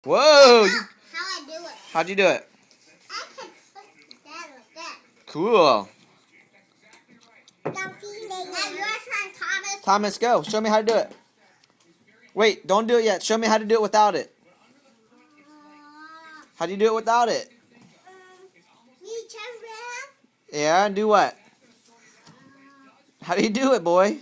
Whoa! How I do it? How'd you do it? I can put that like that. Cool. Now your turn, Thomas. Thomas, go. Show me how to do it. Wait, don't do it yet. Show me how to do it without it. How do you do it without it? You turn around. Yeah, and do what? How do you do it, boy?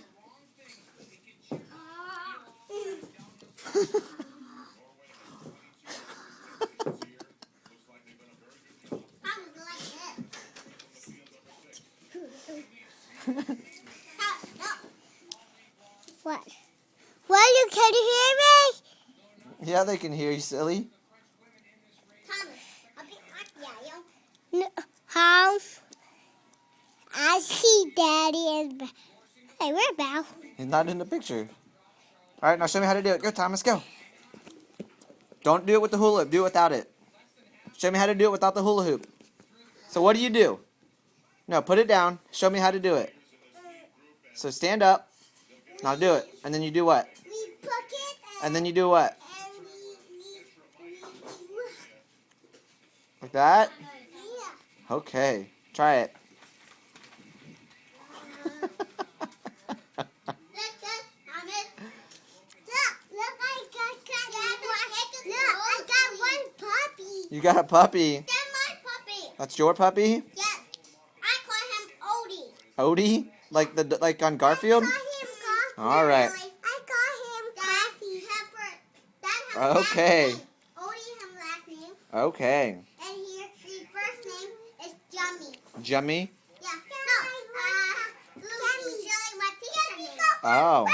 What? What? You can hear me? Yeah, they can hear you, silly. No, how? I see Daddy and hey, where Belle? He's not in the picture. All right, now show me how to do it. Go, Thomas, go. Don't do it with the hula hoop. Do it without it. Show me how to do it without the hula hoop. So what do you do? No, put it down. Show me how to do it. So stand up. Now do it. And then you do what? We put it And then you do what? and Like that? yeah. Okay. Try it. I got one puppy. You got a puppy. That's my puppy. That's your puppy? Yes. I call him Odie. Odie? Like on Garfield? I call him Garfield. All right. I call him Garfield. Okay. Odie his last name. Okay. And his first name is Jummy. Jummy? Yeah. No. Lucy. My teacher name. Oh.